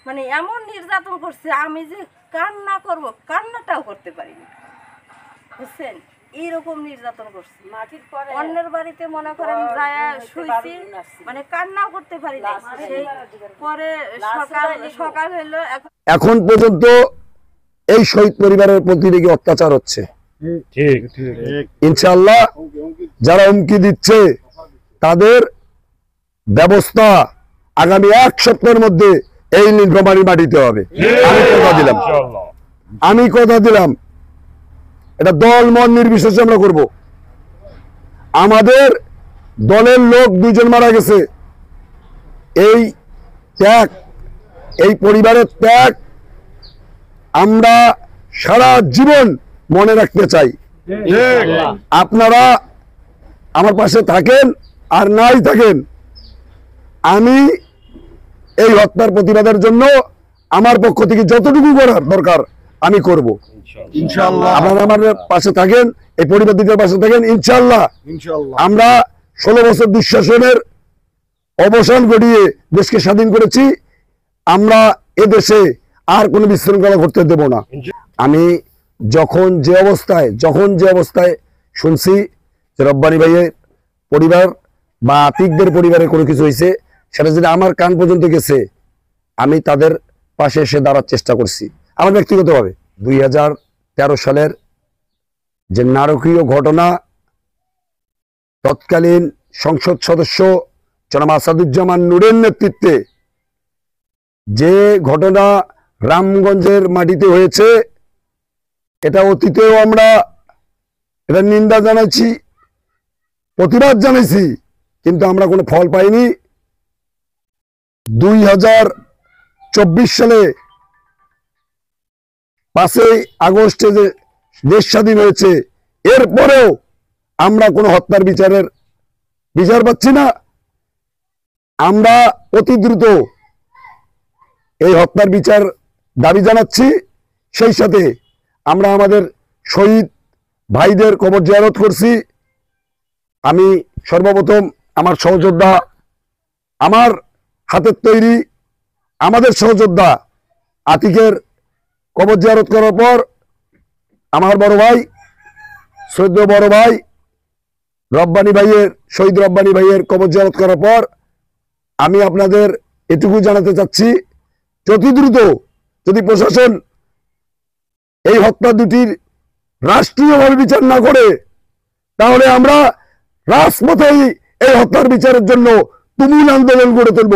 মানে এমন নির্যাতন করছে, আমি যে কান্না করব কান্নাটাও করতে পারিনি, বুঝছেন? এইরকম নির্যাতন করছে। অন্যের বাড়িতে মনে করেন যায় শুইছি, মানে কান্নাও করতে পারি না। সেই পরে সকাল হইলো, এখন পর্যন্ত এই শহীদ পরিবারের প্রতি দেখি অত্যাচার হচ্ছে। ইনশাআল্লাহ যারা হুমকি দিচ্ছে তাদের ব্যবস্থা আগামী 1 সপ্তাহের মধ্যে এই নীলফামারী মাটিতে হবে। আমি কথা দিলাম এটা দল মন নির্বিশেষে আমরা করব। আমাদের দলের লোক 2 জন মারা গেছে, এই ত্যাগ, এই পরিবারের ত্যাগ আমরা সারা জীবন মনে রাখতে চাই। আপনারা আমার পাশে থাকেন আর নাই থাকেন, আমি এই হত্যার প্রতিবাদের জন্য আমার পক্ষ থেকে যতটুকু করার দরকার আমি করব। ইনশাআল্লাহ আপনারা আমাদের পাশে থাকেন, এই পরিবারদের পাশে থাকেন। ইনশাআল্লাহ আমরা 16 বছর দুঃশাসনের অবসান ঘটিয়ে দেশকে স্বাধীন করেছি। আমরা এদেশে আর কোনো বিশৃঙ্খলা ঘটতে দেব না। আমি যখন যে অবস্থায় শুনছি যে রব্বানী ভাইয়ের পরিবার বা আতিকদের পরিবারে কোনো কিছু হয়েছে, সেটা যদি আমার কান পর্যন্ত গেছে, আমি তাদের পাশে এসে দাঁড়ার চেষ্টা করছি। আমার ব্যক্তিগতভাবে 2013 সালের যে নারকীয় ঘটনা, তৎকালীন সংসদ সদস্য জনাব আসাদুজ্জামান নূরের নেতৃত্বে যে ঘটনা রামগঞ্জের মাটিতে হয়েছে, এটা অতীতেও আমরা এটা নিন্দা জানাইছি, প্রতিবাদ জানাইছি, কিন্তু আমরা কোনো ফল পাইনি। 2024 সালে 5ই আগস্টে যে দেশ স্বাধীন হয়েছে, এরপরেও আমরা কোনো হত্যার বিচার পাচ্ছি না। আমরা অতি দ্রুত এই হত্যার বিচার দাবি জানাচ্ছি। সেই সাথে আমরা আমাদের শহীদ ভাইদের কবর জিয়ারত করছি। আমি সর্বপ্রথম আমার সহযোদ্ধা, আমার হাতের তৈরি আমাদের সহযোদ্ধা আতিকের কবর জিয়ারত করার পর আমার বড় ভাই, শ্রদ্ধেয় বড় ভাই রব্বানী ভাইয়ের, শহীদ রব্বানী ভাইয়ের কবর জিয়ারত করার পর আমি আপনাদের এটুকু জানাতে চাচ্ছি, অতি দ্রুত যদি প্রশাসন এই হত্যা দুটির রাষ্ট্রীয়ভাবে বিচার না করে, তাহলে আমরা রাজপথেই এই হত্যার বিচারের জন্য তুমুল আন্দোলন গড়ে তুলব।